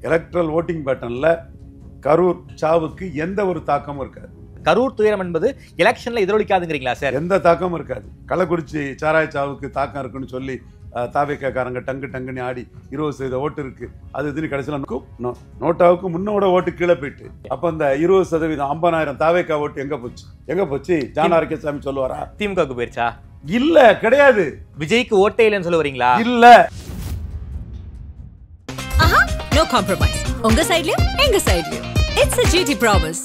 Electoral voting பேட்டர்ன்ல கரூர் சாவுக்கு எந்த ஒரு தாக்கமும் இருக்காது. கரூர் துயரம் என்பது எலெக்ஷன்ல எதிரொலிக்காதுங்கிறீங்களா சார்? எந்த தாக்கமும் இருக்காது. கள்ளக்குறிச்சி சாராய சாவுக்கு தாக்கம் இருக்குன்னு சொல்லி தாவேக்காரங்க டங்குன்னு ஆடி 20% ஓட்டு இருக்கு அது இதுன்னு கடைசியில் நோட்டாவுக்கு முன்னோட ஓட்டு கீழே போயிட்டு அப்ப அந்த 20% 50,000 தாவேக்கா ஓட்டு எங்க போச்சு ஜான் ஆரோக்கியசாமி சொல்லுவாரா? திமுகவுக்கு போயிருச்சா? இல்ல, கிடையாது. விஜய்க்கு ஓட்டே இல்லைன்னு சொல்ல வரீங்களா? இல்ல. No compromise. உங்க சைடுலயும் எங்க சைடுலயும். It's a GT promise.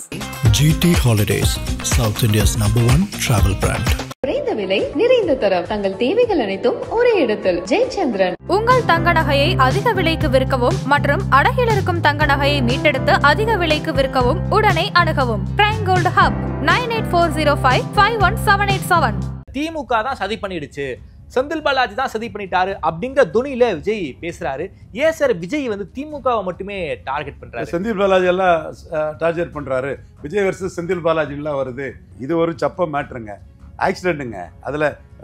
GT Holidays, South India's #1 travel brand. குறைந்த விலை நிறைந்த தரம் தங்கள் தேவைகள் அனைத்தும் ஒரே இடத்தில். ஜெயச்சந்திரன். உங்கள் தங்க நகையை அதிக விலைக்கு விற்கவும் மற்றும் அடகில் இருக்கும் தங்க நகையை மீட்டெடுத்து அதிக விலைக்கு விற்கவும் உடனே அணுகவும். Prime gold hub 9840551787. திமுக தான் சதி பண்ணிடுச்சு, செந்தில் பாலாஜி தான் சதி பண்ணிட்டாரு அப்படிங்கிற துணியில விஜய் பேசுறாரு. ஏன் சார் விஜய் வந்து திமுகவை மட்டுமே டார்கெட் பண்றாரு? செந்தில் பாலாஜி எல்லாம் டார்கெட் பண்றாரு. விஜய் வர்சஸ் செந்தில் பாலாஜி எல்லாம் வருது. இது ஒரு சப்ப மேட்டருங்க, ஆக்சிடென்ட்டுங்க. அதுல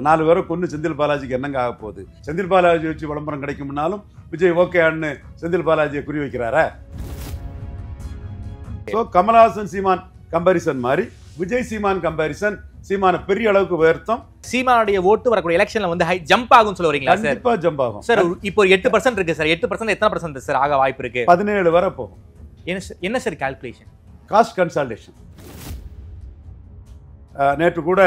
4 பேரை கொண்டு செந்தில் பாலாஜிக்கு என்னங்க ஆக போகுது? செந்தில் பாலாஜி வச்சு விளம்பரம் கிடைக்கும்னாலும் விஜய் ஓகேன்னு செந்தில் பாலாஜியை குறி வைக்கிறாரா? ஸோ கமலஹாசன் சீமான் கம்பாரிசன் மாதிரி விஜய் சீமான் கம்பாரிசன் சீமான பெரிய அளவுக்கு உயர்த்தம். சீமானுடைய ஓட்டு வரக்கூடிய எலெக்ஷன்ல வந்து ஹை ஜம்ப் ஆகும் சொல்ல வரீங்களா சார்? கண்டிப்பா ஜம்ப் ஆகும் சார். இப்போ 8% இருக்கு சார். 8% எத்தனை பர்சன்ட் சார் ஆக வாய்ப்பு இருக்கு? 17 வரை போகும். என்ன சார் கால்குலேஷன்? Cost consolidation. நேற்று கூட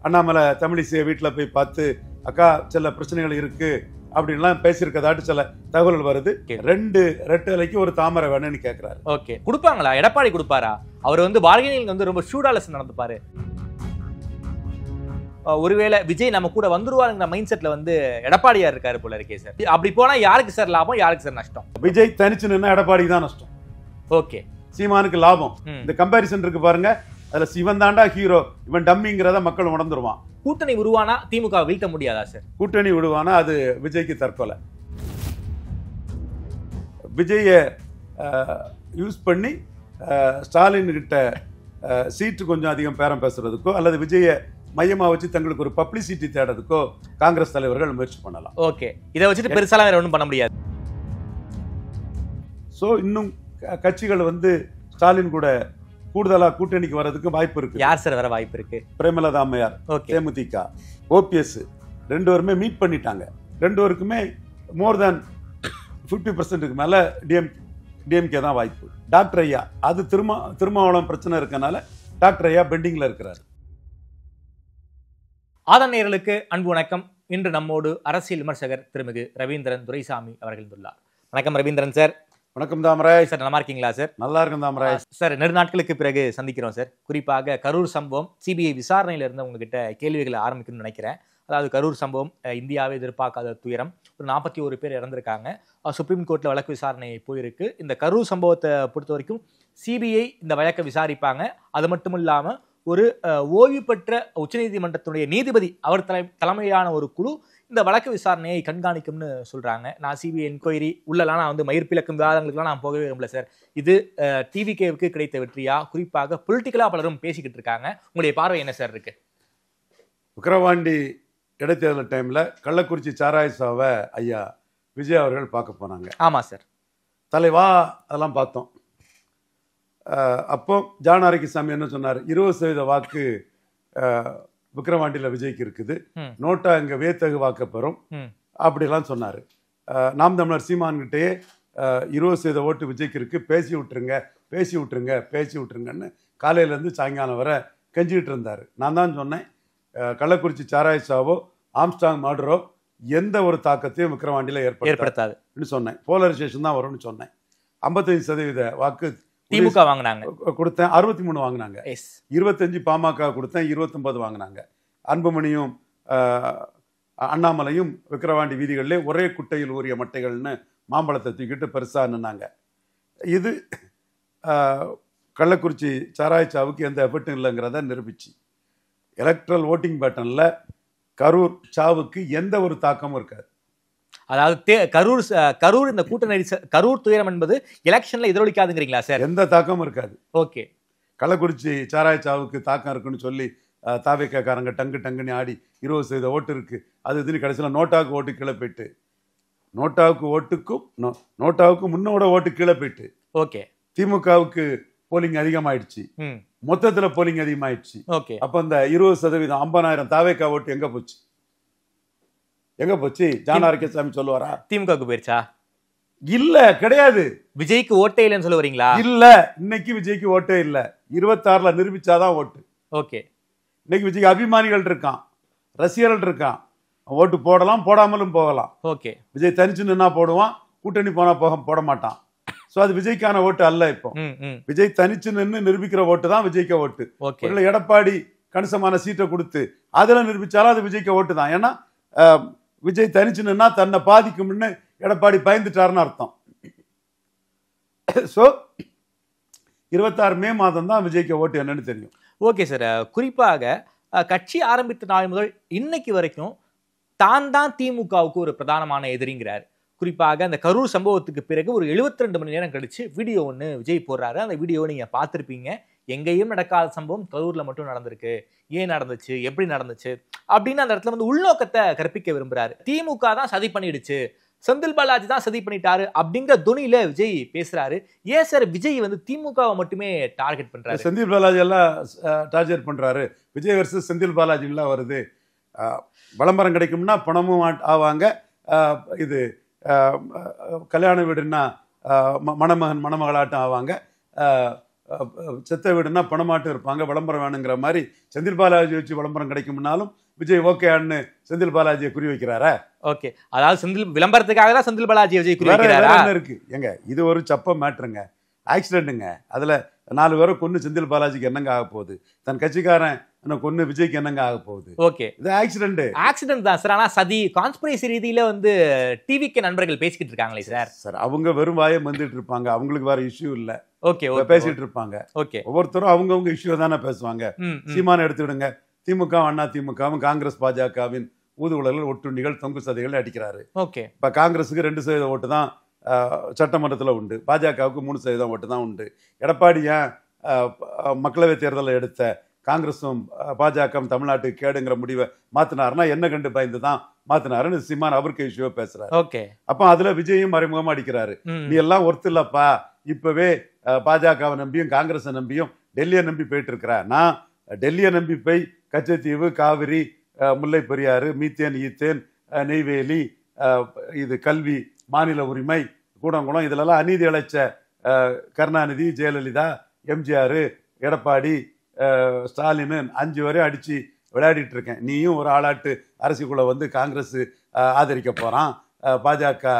அண்ணாமலை தமிழிசையை வீட்டில் போய் பார்த்து அக்கா சில பிரச்சனைகள் இருக்கு அப்படின்லாம் பேசியிருக்கதாட்டு சில தகவல்கள் வருது. 2 ரெட்டலைக்கு ஒரு தாமரை வேணும்னு கேட்கிறாரு. ஓகே, கொடுப்பாங்களா? எடப்பாடி கொடுப்பாரா? அவர் வந்து பார்கெனிங் வந்து ரொம்ப ஷூடாலஸ் நடந்துப்பாரு. ஒருவேளை விஜய் நம்ம கூட வந்துருவாருங்கிற மைண்ட் செட்ல வந்து எடப்பாடியார் இருக்காரு போல இருக்கே சார். அப்படி போனா யாருக்கு சார் லாபம், யாருக்கு சார் நஷ்டம்? விஜய் தனிச்சு நின்னா எடப்பாடிக்கு தான் நஷ்டம். ஓகே, சீமானுக்கு லாபம். இந்த கம்பாரிசன் இருக்கு பாருங்க, அதுல சிவன் தாண்டா ஹீரோ, இவன் டம்மிங்கிறத மக்கள் உணர்ந்துருவான். கூட்டணி உருவானா திமுக வீழ்த்த முடியாதா சார்? கூட்டணி விடுவானா அது விஜய்க்கு தற்கொலை. விஜய யூஸ் பண்ணி ஸ்டாலின் கிட்ட சீட்டு கொஞ்சம் அதிகம் பேரம் பேசுறதுக்கோ அல்லது விஜய மையமா வச்சு தங்களுக்கு ஒரு பப்ளிசிட்டி தேடுறதுக்கோ காங்கிரஸ் தலைவர்கள் முயற்சி பண்ணலாம். ஓகே, இதை வச்சுட்டு பெருசாலாம் வேற ஒன்றும் பண்ண முடியாது. ஸோ இன்னும் கட்சிகள் வந்து ஸ்டாலின் கூட கூடுதலா கூட்டணிக்கு வர்றதுக்கு வாய்ப்பு இருக்கு. யார் சார் வர வாய்ப்பு இருக்கு? பிரேமலதா அம்மையார், தேமுதிக, ஓபிஎஸ் 2 பேருமே மீட் பண்ணிட்டாங்க. 2 பேருக்குமே மோர் தேன் 50% மேல டிஎம்கே தான் வாய்ப்பு. டாக்டர் ஐயா அது திருமாவளம் பிரச்சனை இருக்கனால டாக்டர் ஐயா பெண்டிங்ல இருக்கிறார். ஆதரநேயர்களுக்கு அன்பு வணக்கம். இன்று நம்மோடு அரசியல் விமர்சகர் திருமிகு ரவீந்திரன் துரைசாமி அவர்கள் இருந்துள்ளார். வணக்கம் ரவீந்திரன் சார். வணக்கம் தாமராய் சார். நல்லா இருக்கீங்களா சார்? நல்லா இருக்கும் தாமராய் சார். நெடுநாட்களுக்கு பிறகு சந்திக்கிறோம் சார். குறிப்பாக கரூர் சம்பவம் சிபிஐ விசாரணையில இருந்து உங்ககிட்ட கேள்விகளை ஆரம்பிக்கணும்னு நினைக்கிறேன். அதாவது கரூர் சம்பவம் இந்தியாவே எதிர்பார்க்காத துயரம். ஒரு 41 பேர் இறந்திருக்காங்க. சுப்ரீம் கோர்ட்ல வழக்கு விசாரணை போயிருக்கு. இந்த கரூர் சம்பவத்தை பொறுத்த வரைக்கும் சிபிஐ இந்த வழக்கை விசாரிப்பாங்க. அது மட்டும் இல்லாம ஒரு ஓய்வு பெற்ற உச்சநீதிமன்றத்துடைய நீதிபதி அவர் தலைமையிலான ஒரு குழு இந்த வழக்கு விசாரணையை கண்காணிக்கும்னு சொல்றாங்க. நான் சிபிஐ என்கொயரி உள்ளலாம் நான் வந்து மயிர்பிளக்கும் விவாதங்களுக்குலாம் நான் போகவே விரும்பல சார். இது டிவிகேவுக்கு கிடைத்த வெற்றியா? குறிப்பாக பொலிட்டிக்கலா பலரும் பேசிக்கிட்டு இருக்காங்க. உங்களுடைய பார்வை என்ன சார் இருக்கு? விக்கிரவாண்டி இடைத்தேர்தல் டைம்ல கள்ளக்குறிச்சி சாராய சாவை ஐயா விஜய் அவர்கள் பார்க்க போனாங்க. ஆமா சார். தலைவா அதெல்லாம் பார்த்தோம். அப்போ ஜான் ஆரோக்கியசாமி என்ன சொன்னார்? 20% வாக்கு விக்கிரவாண்டியில் விஜய்க்கு இருக்குது, நோட்டா இங்க வேத்தகு வாக்கு பெறும் அப்படிலாம் சொன்னாரு. நாம் தமிழர் சீமான்கிட்டயே 20% ஓட்டு விஜய்க்கு இருக்கு, பேசி விட்டுருங்கன்னு காலையில இருந்து சாயங்காலம் வரை கெஞ்சிக்கிட்டு இருந்தாரு. நான் தான் சொன்னேன், கள்ளக்குறிச்சி சாராய சாவோ ஆம்ஸ்டாங் மர்டரோ எந்த ஒரு தாக்கத்தையும் விக்கிரவாண்டியில் ஏற்படுத்தாதுன்னு சொன்னேன். போலரைசேஷன் தான் வரும்னு சொன்னேன். 55% வாக்கு திமுக வாங்கினாங்க, கொடுத்தேன். 63 வாங்கினாங்க. 25 பாமக கொடுத்தேன், 29 வாங்கினாங்க. அன்புமணியும் அண்ணாமலையும் விக்கிரவாண்டி வீதிகளிலே ஒரே குட்டையில் ஊறிய மட்டைகள்னு மாம்பழத்தை தூக்கிட்டு பெருசா நின்னாங்க. இது கள்ளக்குறிச்சி சாராய சாவுக்கு எந்த எஃபெக்டும் இல்லைங்கிறத நிரூபிச்சு. எலக்ட்ரல் ஓட்டிங் பேட்டர்ன்ல கரூர் சாவுக்கு எந்த ஒரு தாக்கமும் இருக்காது. அதாவது கரூர் இந்த கூட்டணி கரூர் துயரம் என்பது எலெக்ஷன்ல எதிரொலிக்காதுங்கிறீங்களா சார்? எந்த தாக்கமும் இருக்காது. ஓகே. கள்ளக்குறிச்சி சாராய சாவுக்கு தாக்கம் இருக்குன்னு சொல்லி தாவேக்காரங்க டங்குன்னு ஆடி 20% ஓட்டு இருக்கு அது இதுன்னு கடைசியில் நோட்டாவுக்கு ஓட்டு கீழே போயிட்டு நோட்டாவுக்கு ஓட்டுக்கும் நோட்டாவுக்கு முன்னோட ஓட்டு கீழே போயிட்டு ஓகே திமுகவுக்கு போலிங் அதிகமாயிடுச்சு, மொத்தத்துல போலிங் அதிகமாயிடுச்சு. ஓகே. அப்ப இந்த 20% 50,000 தாவேக்கா ஓட்டு எங்க போச்சு? எங்க போச்சு? ஜான் ஆரோக்கியசாமி சொல்லுவாரா திமுகவுக்கு போயிருச்சா? இல்ல, கிடையாது. விஜய்க்கு ஓட்டே இல்லைன்னு சொல்ல வரீங்களா? இல்ல, இன்னைக்கு விஜய்க்கு ஓட்டே இல்ல. 26ல நிரூபிச்சாதான் ஓட்டு. ஓகே. இன்னைக்கு விஜய்க்கு அபிமானிகள் இருக்கான், ரசிகர்கள் இருக்கான். ஓட்டு போடலாம், போடாமலும் போகலாம். ஓகே. விஜய் தனிச்சு நின்னா போடுவான், கூட்டணி போனா போட மாட்டான். சோ அது விஜய்க்கான ஓட்டு அல்ல. இப்போ விஜய் தனிச்சு நின்று நிரூபிக்கிற ஓட்டு தான் விஜய்க்கு ஓட்டு. ஒருவேளை எடப்பாடி கணிசமான சீட்டை கொடுத்து அதுல நிரூபிச்சாலும் அது விஜய்க்கு ஓட்டு தான். ஏன்னா விஜய் தனிச்சு நின்னா தன்னை பாதிக்கும்னு எடப்பாடி பயந்துட்டாருன்னு அர்த்தம். சோ 26 மே மாதம் தான் விஜய்க்கு ஓட்டு என்னன்னு தெரியும். Okay sir. குறிப்பாக கட்சி ஆரம்பித்த நாள் முதல் இன்னைக்கு வரைக்கும் தான் திமுகவுக்கு ஒரு பிரதானமான எதிரிங்கிறார். குறிப்பாக அந்த கரூர் சம்பவத்துக்கு பிறகு ஒரு 72 மணி நேரம் கழிச்சு வீடியோ ஒன்று விஜய் போடுறாரு. அந்த வீடியோவை நீங்க பார்த்துருப்பீங்க. எங்கேயும் நடக்காத சம்பவம் கரூர்ல மட்டும் நடந்திருக்கு, ஏன் நடந்துச்சு, எப்படி நடந்துச்சு அப்படின்னு அந்த இடத்துல வந்து உள்நோக்கத்தை கற்பிக்க விரும்புறாரு. திமுக தான் சதி பண்ணிடுச்சு, செந்தில் பாலாஜி தான் சதி பண்ணிட்டாரு அப்படிங்கிற துணியில விஜய் பேசுறாரு. ஏன் சார் விஜய் வந்து திமுகவை மட்டுமே டார்கெட் பண்றாரு? செந்தில் பாலாஜி எல்லாம் டார்கெட் பண்றாரு. விஜய் வர்சஸ் செந்தில் பாலாஜி எல்லாம் வருது. விளம்பரம் கிடைக்கும்னா பணமும் ஆவாங்க. இது கல்யாண வீடுன்னா மணமகன் மணமகளாட்டம் ஆவாங்க. செத்த வீடுன்னா பணமாட்டம் இருப்பாங்க. விளம்பரம் வேணுங்கிற மாதிரி செந்தில் பாலாஜி வச்சு விளம்பரம் கிடைக்கும்னாலும் விஜய் ஓகேன்னு செந்தில் பாலாஜியை குறி வைக்கிறாரா? ஓகே. அதாவது செந்தில் விளம்பரத்துக்காக தான் செந்தில் பாலாஜி விஜய் குறி வைக்கிறாரா? இருக்கு எங்க, இது ஒரு சப்ப மேட்டருங்க, ஆக்சிடென்ட்டுங்க. அதுல 4 பேரை கொன்னு செந்தில் பாலாஜிக்கு என்னங்க ஆக போகுது? தன் கட்சிக்காரன் கொன்னு விஜய்க்கு என்னங்க ஆக போகுது? ஓகே, இது ஆக்சிடென்ட் தான் சார். ஆனா சதி கான்ஸ்பிரசி ரீதியில வந்து டிவிக்கு நண்பர்கள் பேசிக்கிட்டு இருக்காங்களே சார். சார் அவங்க வெறும் வாயை வந்துட்டு இருப்பாங்க, அவங்களுக்கு வேற இஷ்யூ இல்ல. ஓகே, பேசிட்டு இருப்பாங்க. ஓகே, ஒவ்வொருத்தரும் அவங்கவுங்க இஷ்யூ தானே பேசுவாங்க. சீமானை எடுத்துடுங்க, திமுக அண்ணா திமுகவும் காங்கிரஸ் பாஜகவின் ஊதுகுழல்கள் ஒட்டுண்ணிகள் தொங்கு சதைகள் அடிக்கிறாரு. ஓகே. இப்ப காங்கிரஸுக்கு 2% ஓட்டு தான் சட்டமன்றத்தில் உண்டு, பாஜகவுக்கு 3% ஓட்டு தான் உண்டு. எடப்பாடி ஏன் மக்களவை தேர்தலில் எடுத்த காங்கிரஸும் பாஜகவும் தமிழ்நாட்டுக்கு கேடுங்கிற முடிவை மாத்தினாருன்னா என்ன கண்டு பயந்து தான் மாத்தினாருன்னு சீமான் அவருக்கு இஷ்யூவா பேசுறாரு. ஓகே. அப்ப அதுல விஜயும் மறைமுகமா அடிக்கிறாரு. நீ எல்லாம் ஒர்த்து இல்லப்பா, இப்பவே பாஜகவை நம்பியும் காங்கிரஸை நம்பியும் டெல்லியை நம்பி போயிட்டு இருக்கிற. நான் டெல்லியை நம்பி போய் கச்சத்தீவு, காவிரி, முல்லை பெரியாறு, மீத்தேன், ஈத்தேன், நெய்வேலி, இது கல்வி, மாநில உரிமை, கூடங்குளம், இதுலலாம் அநீதி இழைச்ச கருணாநிதி, ஜெயலலிதா, எம்ஜிஆர், எடப்பாடி, ஸ்டாலின் 5 வரை அடிச்சு விளையாடிட்டு இருக்கேன். நீயும் ஒரு ஆளாட்டு அரசுக்குள்ள வந்து காங்கிரஸ் ஆதரிக்க போறான், பாஜக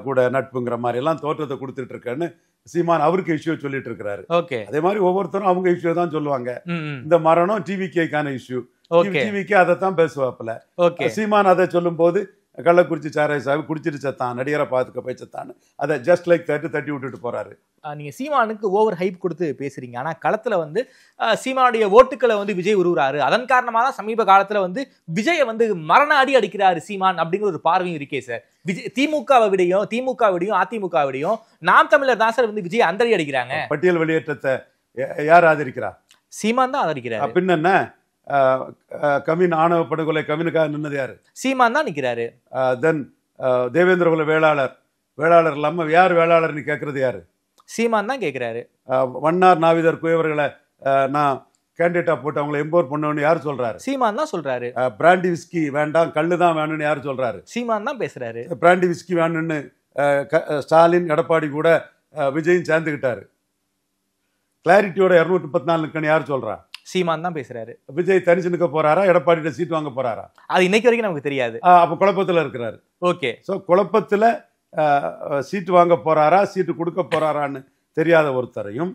கூட நட்புங்கிற மாதிரி எல்லாம் தோற்றத்தை கொடுத்துட்டு இருக்கேன்னு சீமான் அவருக்கு இஷ்யூ சொல்லிட்டு இருக்கிறாரு. அதே மாதிரி ஒவ்வொருத்தரும் அவங்க இஷ்யூ தான் சொல்லுவாங்க. இந்த மரணம் டிவிகேக்கான இஷ்யூ, டிவிகே அதைத்தான் பேசுவாப்புல. சீமான் அதை சொல்லும் போது கள்ளக்குறிச்சி சாராய சாஹிப் குடிச்சிட்டு செத்தான், நடிகரை பார்த்துக்க போய் செத்தான்னு அதை ஜஸ்ட் லைக் தட்டி விட்டுட்டு போறாரு. நீங்க சீமானுக்கு ஓவர் ஹைப் கொடுத்து பேசுறீங்க. ஆனா களத்துல வந்து சீமானுடைய ஓட்டுக்களை வந்து விஜய் உருவுறாரு. அதன் காரணமாக தான் சமீப காலத்துல வந்து விஜயை வந்து மரண அடி அடிக்கிறாரு சீமான் அப்படிங்கிற ஒரு பார்வையும் இருக்கே சார். விஜய் திமுகவை விடையும் அதிமுக விடையும் நாம் தமிழர் தான் சார் வந்து விஜய் அந்தடி அடிக்கிறாங்க. பட்டியல் வெளியேற்றத்தை யார் ஆதரிக்கிறா? சீமான் தான் ஆதரிக்கிறார். பின்ன என்ன, கவின் ஆணவ படுகொலை கவினுக்காக நின்னது யாரு? சீமான் தான் நிக்கிறாரு. தென் தேவேந்திர குல வேளாளர் இல்லாம யார் வேளாளர்னு கேட்கறது யாரு? சீமான் தான் கேட்கிறாரு. வண்ணார் நாவிதர் குயவர்களை நான் கேண்டிடேட்டா போட்டு அவங்களை எம்போர் பண்ணணும்னு யார் சொல்றாரு? சீமான் தான் சொல்றாரு. பிராண்டி விஸ்கி வேண்டாம், கல்லு தான் வேணும்னு யார் சொல்றாரு? சீமான் தான் பேசுறாரு. பிராண்டி விஸ்கி வேணும்னு ஸ்டாலின், எடப்பாடி கூட விஜயும் சேர்ந்துக்கிட்டாரு. கிளாரிட்டியோட 234 யார் சொல்றா? சீமான் தான் பேசுறாரு. விஜய் தனிச்சு நிற்க போறாரா, எடப்பாடி சீட் வாங்க போறாரா? அது இன்னைக்கு வரைக்கும் நமக்கு தெரியாது. அப்ப குழப்பத்துல இருக்கிறாரு. ஓகே. சோ குழப்பத்துல சீட்டு வாங்க போறாரா, சீட்டு கொடுக்க போறாரான்னு தெரியாத ஒருத்தரையும்,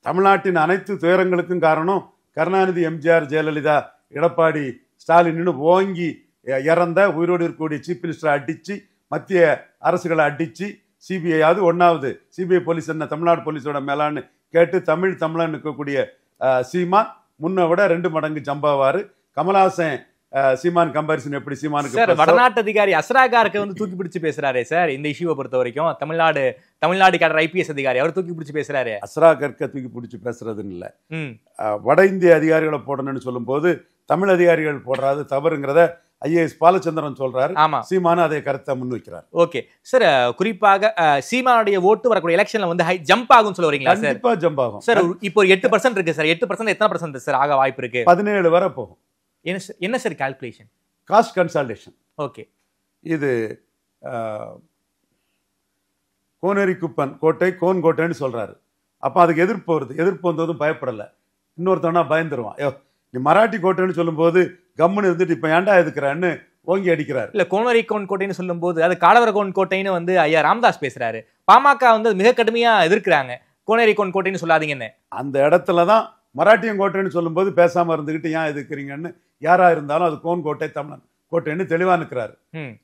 தமிழ்நாட்டின் அனைத்து துயரங்களுக்கும் காரணம் கருணாநிதி, எம்ஜிஆர், ஜெயலலிதா, எடப்பாடி, ஸ்டாலின் ஓங்கி இறந்த உயிரோடு இருக்கக்கூடிய சீஃப் மினிஸ்டரை அடிச்சு, மத்திய அரசுகளை அடிச்சு, சிபிஐயாவது ஒன்னாவது சிபிஐ போலீஸ் என்ன தமிழ்நாடு போலீஸோட மேலான்னு கேட்டு தமிழன் இருக்கக்கூடிய சீமான் முன்ன விட 2 மடங்கு ஜம்பாவாரு. கமல்ஹாசன் சீமான் கம்பாரிசன் எப்படி சீமானுக்கு சார் வடநாட்டு அதிகாரி அஸ்ராகாருக்கு வந்து தூக்கி பிடிச்சு பேசுறாரு சார். இந்த இஷ்யூவை பொறுத்த வரைக்கும் தமிழ்நாடு கேடர் ஐபிஎஸ் அதிகாரி அவர் தூக்கி பிடிச்சு பேசுறாரு. அஸ்ராகர்க்க தூக்கி பிடிச்சு பேசுறதுன்னு இல்ல, வட இந்திய அதிகாரிகளை போடணும்னு சொல்லும் போது தமிழ் அதிகாரிகள் போடுறது தவறுங்கிறத ஐஏஎஸ் பாலச்சந்திரன் சொல்றாரு. ஆமா சீமானு அதே கருத்தை முன்வைக்கிறார். ஓகே சார், குறிப்பாக சீமானுடைய ஓட்டு வரக்கூடிய எலெக்ஷன்ல வந்து ஜம்ப் ஆகும் சொல்ல வரீங்களா சார்? கண்டிப்பா ஜம்ப் ஆகும் சார். இப்போ 8% இருக்கு சார். 8% எத்தனை பர்சன்ட் சார் ஆக வாய்ப்பு இருக்கு? 17 வரை போகும். என்ன sir calculation? Cost consolidation. Okay. இது கோனேரி குப்பன் கோட்டை கோன் கோட்டைன்னு சொல்றாரு. அப்ப அதுக்கு எதிர்ப்பு வருது. எதிர்ப்பு வந்ததும் பயப்படல. இன்னொருத்தவனா பயந்துருவான். ஐயோ நீ மராட்டி கோட்டைன்னு சொல்லும் போது கம்முன்னு இருந்துட்டு இப்ப ஏன்டா எதுக்குறான்னு ஓங்கி அடிக்கிறாரு. இல்ல கோனேரி கோன் கோட்டைன்னு சொல்லும் போது அது காலவர கோன் கோட்டைன்னு வந்து ஐயா ராமதாஸ் பேசுறாரு. பாமக வந்து மிக கடுமையா எதிர்க்கிறாங்க. கோனேரி கோன் கோட்டைன்னு சொல்லாதீங்கன்னு. அந்த இடத்துலதான் மராட்டியம் கோட்டைன்னு சொல்லும் போது பேசாம இருந்துகிட்டு ஏன் எதுக்குறீங்கன்னு யாரா இருந்தாலும் அது கோன் கோட்டை தமிழன் கோட்டைன்னு தெளிவா நிற்கிறாரு.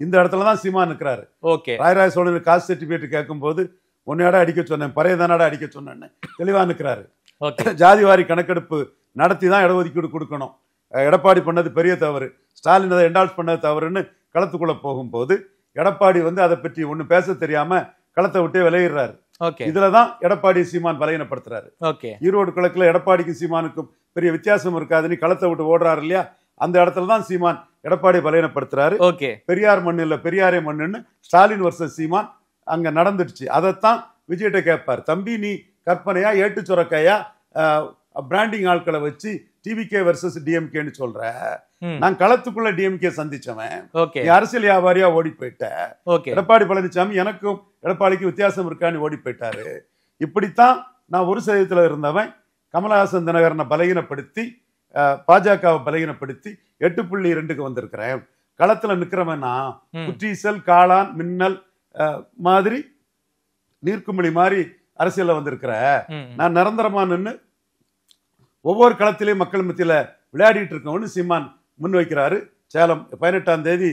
இந்த இடத்துலதான் சீமா நிற்கிறாரு. ஓகே. ராயராஜ சோழனுக்கு காஸ்ட் சர்டிபிகேட் கேட்கும் போது உன்னையாடா அடிக்க சொன்னேன், பறையதானாடா அடிக்க சொன்னேன்னு தெளிவா நிற்கிறாரு. ஜாதிவாரி கணக்கெடுப்பு நடத்தி தான் இடஒதுக்கீடு கொடுக்கணும். எடப்பாடி பண்ணது பெரிய தவறு, ஸ்டாலின் அதை என்டால்ஸ் பண்ணது தவறுன்னு களத்துக்குள்ள போகும்போது எடப்பாடி வந்து அதை பற்றி ஒண்ணு பேச தெரியாம களத்தை விட்டே விளையிடுறாரு. இதுலதான் எடப்பாடி சீமான் பலகீனப்படுத்துறாரு. ஈரோடு கிழக்குல எடப்பாடிக்கும் சீமானுக்கும் பெரிய வித்தியாசம் இருக்காதுன்னு களத்தை விட்டு ஓடுறாரு இல்லையா, அந்த இடத்துலதான் சீமான் எடப்பாடி பலகீனப்படுத்துறாரு. பெரியார் மண்ணு இல்ல பெரியாரே மண்ணுன்னு ஸ்டாலின் வர்சஸ் சீமான் அங்க நடந்துடுச்சு. அதைத்தான் விஜய்கிட்ட கேட்பார். தம்பி நீ கற்பனையா ஏட்டு சுரக்கையா பிராண்டிங் ஆட்களை வச்சு டிவிகே வர்சஸ் டிஎம்கேன்னு சொல்ற, நான் களத்துக்குள்ள டிஎம்கே சந்திச்சவன், அரசியல் வியாபாரியா ஓடி போயிட்ட. எடப்பாடி பழனிசாமி எனக்கும் எடப்பாடிக்கு வித்தியாசம் இருக்கான்னு ஓடி போயிட்டாரு. இப்படித்தான் நான் ஒரு சதவீதத்துல இருந்தவன் கமலஹாசன் தினகரனை பலகீனப்படுத்தி பாஜகவை பலகீனப்படுத்தி 8.2க்கு வந்திருக்கிறேன். களத்துல நிக்கிறவன்னா குற்றீசல் காளான் மின்னல் மாதிரி நீர்க்குமிழி மாதிரி அரசியல்ல வந்திருக்கிற நான் நிரந்தரமா நின்று ஒவ்வொரு களத்திலையும் மக்கள் மத்தியில விளையாடிட்டு இருக்கோம்னு சீமான் முன்வைக்கிறாரு. சேலம் 18ஆம் தேதி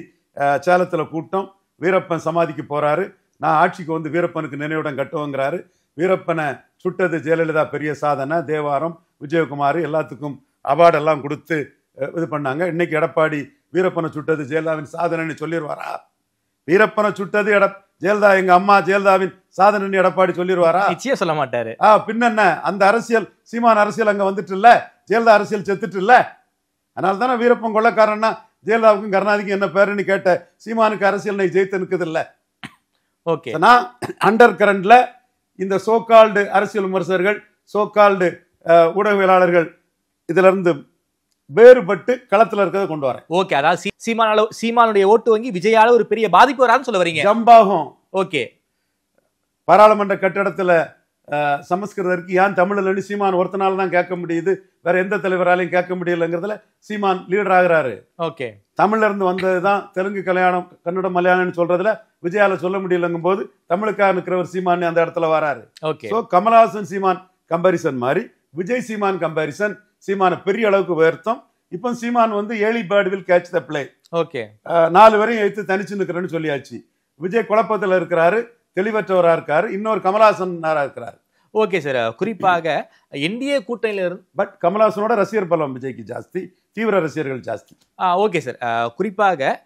சேலத்துல கூட்டம், வீரப்பன் சமாதிக்கு போறாரு. நான் ஆட்சிக்கு வந்து வீரப்பனுக்கு நினைவிடம் கட்டுவோங்கிறாரு. வீரப்பனை சுட்டது ஜெயலலிதா பெரிய சாதனை, தேவாரம், விஜயகுமார் எல்லாத்துக்கும் அவார்டு எல்லாம் கொடுத்து இது பண்ணாங்க. இன்னைக்கு எடப்பாடி வீரப்பனை சுட்டது ஜெயலலிதாவின் சாதனைன்னு சொல்லிடுவாரா? வீரப்பனை சுட்டது ஜெயலலிதா எங்க அம்மா ஜெயலலிதாவின் சாதனை எடப்பாடி சொல்லிடுவாரா? நிச்சயம் சொல்ல மாட்டாரு. பின்ன அந்த அரசியல் சீமான் அரசியல் அங்க வந்துட்டு இல்ல, ஜெயலலிதா அரசியல் செத்துட்டு இல்ல. அதனால தானே வீரப்பன் கொள்ளக்காரன்னா ஜெயலலிதாவுக்கும் கருணாநிதிக்கும் என்ன பேருன்னு கேட்ட சீமானுக்கு அரசியல் ஜெயித்து நிற்குது இல்ல. ஓகே. அண்டர் கரண்ட்ல இந்த சோகால்டு அரசியல் விமர்சகர்கள், சோகால்டு ஊடகவியலாளர்கள் இதுல இருந்து வேறுபட்டு களத்துல இருக்கிறத கொண்டு வரேன். ஓகே. அதாவது சீமானுடைய ஓட்டு வங்கி விஜயால ஒரு பெரிய பாதிப்பு வராதுன்னு சொல்ல வரீங்க. ஜம்பாகும். ஓகே. பாராளுமன்ற கட்டடத்துல சமஸ்கிருதருக்கு ஏன் தமிழ்ல சீமான் ஒருத்தனால தான் கேட்க முடியுது, வேற எந்த தலைவராலையும் கேட்க முடியலங்கிறதுல சீமான் லீடர் ஆகிறாரு. ஓகே. தமிழ்ல இருந்து வந்ததுதான் தெலுங்கு கல்யாணம் கன்னடம் மலையாளம்னு சொல்றதுல விஜயால சொல்ல முடியலங்கும் போது தமிழுக்காக இருக்கிறவர் சீமான் அந்த இடத்துல வராரு. ஓகே. சோ கமலஹாசன் சீமான் கம்பாரிசன் மாதிரி விஜய் சீமான் கம்பாரிசன் சீமான பெரிய அளவுக்கு உயர்த்தம். இப்போ சீமான் வந்து early bird will catch the play. Okay. 4 வரையும் எடுத்து தனிச்சு நிற்கிறேன்னு சொல்லியாச்சு. விஜய் குழப்பத்தில் இருக்கிறாரு, தெளிவற்றவரா இருக்காரு, இன்னொரு கமலஹாசன் இருக்கிறாரு. Okay sir. குறிப்பாக என்டிஏ கூட்டணியில இருந்து பட் கமலஹாசனோட ரசிகர் பலம் விஜய்க்கு ஜாஸ்தி, தீவிர ரசிகர்கள் ஜாஸ்தி. Okay sir. குறிப்பாக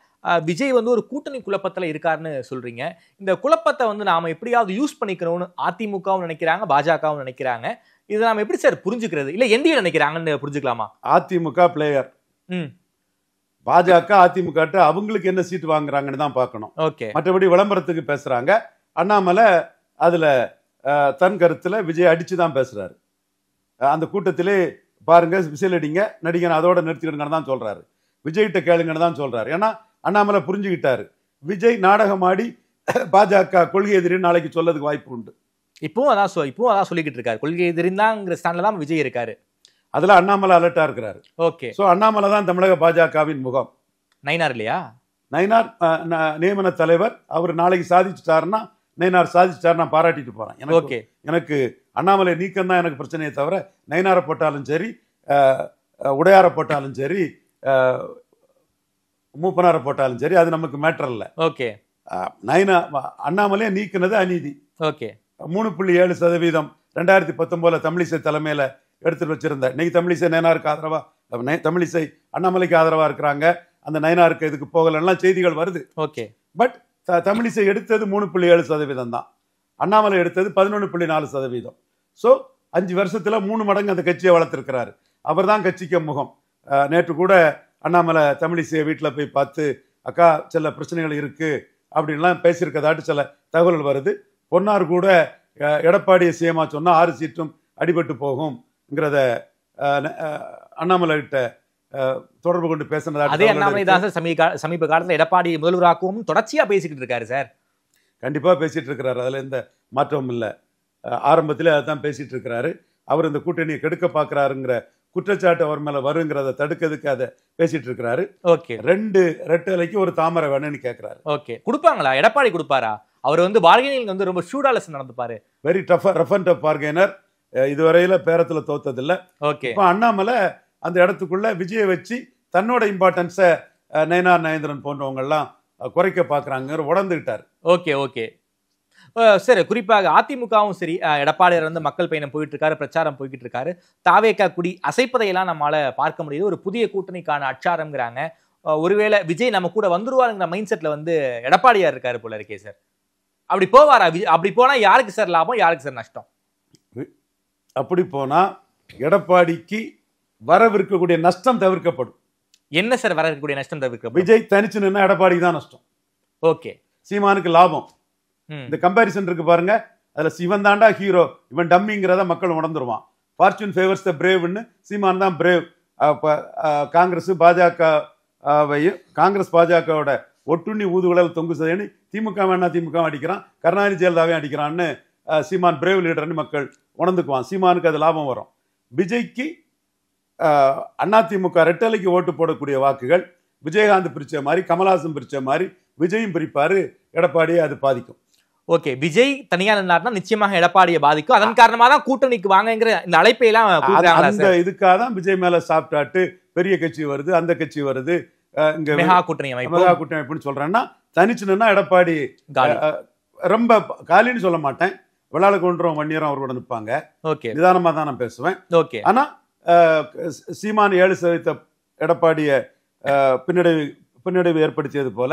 விஜய் வந்து ஒரு கூட்டணி குழப்பத்துல இருக்காருன்னு சொல்றீங்க. இந்த குழப்பத்தை வந்து நாம எப்படியாவது யூஸ் பண்ணிக்கணும்னு அதிமுகவும் நினைக்கிறாங்க, பாஜகவும் நினைக்கிறாங்க. இதை நாம எப்படி சார் புரிஞ்சுக்கிறது? இல்ல என்டிஏ நினைக்கிறாங்கன்னு புரிஞ்சுக்கலாமா? அதிமுக பிளேயர், பாஜக அதிமுக அவங்களுக்கு என்ன சீட் வாங்குறாங்கன்னு தான் பார்க்கணும். ஓகே. மற்றபடி விளம்பரத்துக்கு பேசுறாங்க. அண்ணாமலை அதுல தன் கருத்துல விஜய் அடிச்சுதான் பேசுறாரு. அந்த கூட்டத்திலே பாருங்க விசில் அடிங்க நடிகன் அதோட நிறுத்திக்கிடுங்கன்னு தான் சொல்றாரு. விஜய்கிட்ட கேளுங்கன்னு தான் சொல்றாரு. ஏன்னா அண்ணாமலை புரிஞ்சுக்கிட்டாரு விஜய் நாடகம் ஆடி பாஜக கொள்கை எதிரின்னு நாளைக்கு சொல்லதுக்கு வாய்ப்பு உண்டு. இப்பவும் அதான் சொல்லிக்கிட்டு இருக்காரு. கொள்கை எதிரிந்தாங்கிற ஸ்டாண்ட்ல தான் விஜய் இருக்காரு. அதுல அண்ணாமலை அலர்ட்டா இருக்கிறாரு. ஓகே. சோ அண்ணாமலை தான் தமிழக பாஜகவின் முகம். நயினார் இல்லையா? நயினார் நியமன தலைவர். அவர் நாளைக்கு சாதிச்சுட்டாருன்னா நயினார் சாதிச்சுட்டாரு, நான் பாராட்டிட்டு போறேன். எனக்கு அண்ணாமலை நீக்கம் தான் எனக்கு பிரச்சனையை தவிர நயினாரை போட்டாலும் சரி, உடையார போட்டாலும் சரி, மூப்பனாரை போட்டாலும் சரி, அது நமக்கு மேட்டர் இல்ல. ஓகே. அண்ணாமலையை நீக்கினது அநீதி. ஓகே. 3.7% 2019 தமிழிசை தலைமையில எடுத்துட்டு வச்சிருந்த. இன்னைக்கு தமிழிசை நயனாருக்கு ஆதரவா, தமிழிசை அண்ணாமலைக்கு ஆதரவா இருக்கிறாங்க. அந்த நயனாருக்கு இதுக்கு போகலாம் செய்திகள் வருது. ஓகே. பட் தமிழிசை எடுத்தது 3.7% தான், அண்ணாமலை எடுத்தது 11.4%. ஸோ 5 வருஷத்துல 3 மடங்கு அந்த கட்சியை வளர்த்திருக்கிறாரு. அவர் தான் கட்சிக்கு முகம். நேற்று கூட அண்ணாமலை தமிழிசையை வீட்டில் போய் பார்த்து அக்கா சில பிரச்சனைகள் இருக்கு அப்படின்லாம் பேசியிருக்கதாட்டு சில தகவல்கள் வருது. பொன்னார் கூட எடப்பாடியை சிஎம்மா சொன்னா 6 சீட்டும் அடிபட்டு போகும்ங்கிறத அண்ணாமலை கிட்ட தொடர்பு கொண்டு பேசினதாக. அதே அண்ணாமலை தான் சார் சமீப காலத்துல எடப்பாடி முதல்வராகவும் தொடர்ச்சியா பேசிக்கிட்டு இருக்காரு சார். கண்டிப்பா பேசிட்டு இருக்கிறாரு, அதுல எந்த மாற்றமும் இல்லை. ஆரம்பத்திலே அதான் பேசிட்டு இருக்கிறாரு. அவர் இந்த கூட்டணியை கெடுக்க பாக்குறாருங்கிற குற்றச்சாட்டு அவர் மேல வருங்கிறத தடுக்கிறதுக்கு அதை பேசிட்டு இருக்கிறாரு. ஓகே, 2 ரெட்டலைக்கு ஒரு தாமரை வேணும்னு கேட்கிறாரு. ஓகே, கொடுப்பாங்களா? எடப்பாடி கொடுப்பாரா? அவர் வந்து பார்கெனிங் வந்து ரொம்ப ஷூடாலஸ் நடந்துப்பாரு. Very rough and tough bargainer. இதுவரையில பேரத்துல தோத்ததில்ல. ஓகே, இப்ப அண்ணாமலை அந்த இடத்துக்குள்ள விஜயை வச்சு தன்னோட இம்பார்ட்டன்ஸை நயனார் நயேந்திரன் போன்றவங்க எல்லாம் குறைக்க பாக்குறாங்க, உடந்துகிட்டாரு. ஓகே ஓகே சரி. குறிப்பாக அதிமுகவும் சரி, எடப்பாடியார் வந்து மக்கள் பயணம் போயிட்டு இருக்காரு, பிரச்சாரம் போய்கிட்டு இருக்காரு. தாவேக்கா குடி அசைப்பதையெல்லாம் நம்மளால பார்க்க முடியுது. ஒரு புதிய கூட்டணிக்கான அச்சாரம்ங்கிறாங்க. ஒருவேளை விஜய் நம்ம கூட வந்துருவாருங்கிற மைண்ட் செட்ல வந்து எடப்பாடியார் இருக்காரு போல இருக்கே சார். அப்படி போவாரா? அப்படி போனா யாருக்கு சார் லாபம், யாருக்கு சார் நஷ்டம்? அப்படி போனா எடப்பாடிக்கு வரவிருக்கக்கூடிய நஷ்டம் தவிர்க்கப்படும். என்ன சார் வரக்கூடிய நஷ்டம் தவிர்க்கப்படும்? விஜய் தனிச்சு நின்னா எடப்பாடிக்கு தான் நஷ்டம். ஓகே, சீமானுக்கு லாபம். இந்த கம்பாரிசன் இருக்கு பாருங்க, அதுல சிவன் தாண்டா ஹீரோ, இவன் டம்மிங்கிறத மக்கள் உணர்ந்துருவான். ஃபார்ச்சூன் ஃபேவர்ஸ் த பிரேவ்னு சீமான் தான் பிரேவ். காங்கிரஸ் பாஜகவையும் காங்கிரஸ் பாஜகவோட ஒட்டுண்ணி ஊதுகுழல் தொங்கு சதைன்னு திமுக வேணா திமுக அடிக்கிறான், கருணாநிதி ஜெயலலிதாவையும் அடிக்கிறான்னு சீமான் பிரேவ் லீடர்னு மக்கள் உணர்ந்துக்குவான். சீமானுக்கு அது லாபம் வரும். விஜய்க்கு அதிமுக ரெட்டலைக்கு ஓட்டு போடக்கூடிய வாக்குகள் விஜயகாந்த் பிரிச்ச மாதிரி, கமல்ஹாசன் பிரிச்ச மாதிரி விஜயும் பிரிப்பாரு, எடப்பாடியை அது பாதிக்கும். ஓகே, விஜய் தனியா நின்னார்னா நிச்சயமாக எடப்பாடியை பாதிக்கும். அதன் காரணமா தான் கூட்டணிக்கு வாங்கங்கிற இந்த அழைப்பை எல்லாம் அந்த இதுக்காக தான் விஜய் மேல சாப்பிட்டாட்டு பெரிய கட்சி வருது, அந்த கட்சி வருது, இங்க மெகா கூட்டணி அமைப்புன்னு சொல்றேன்னா, தனிச்சு நின்னா எடப்பாடி ரொம்ப காலின்னு சொல்ல மாட்டேன், விளாட கொண்டுறோம் வன்னியரும் அவரோட நிற்பாங்க. ஓகே, நிதானமா தான் நான் பேசுவேன். ஓகே, ஆனா சீமான் 7% எடப்பாடிய பின்னடைவு ஏற்படுத்தியது போல,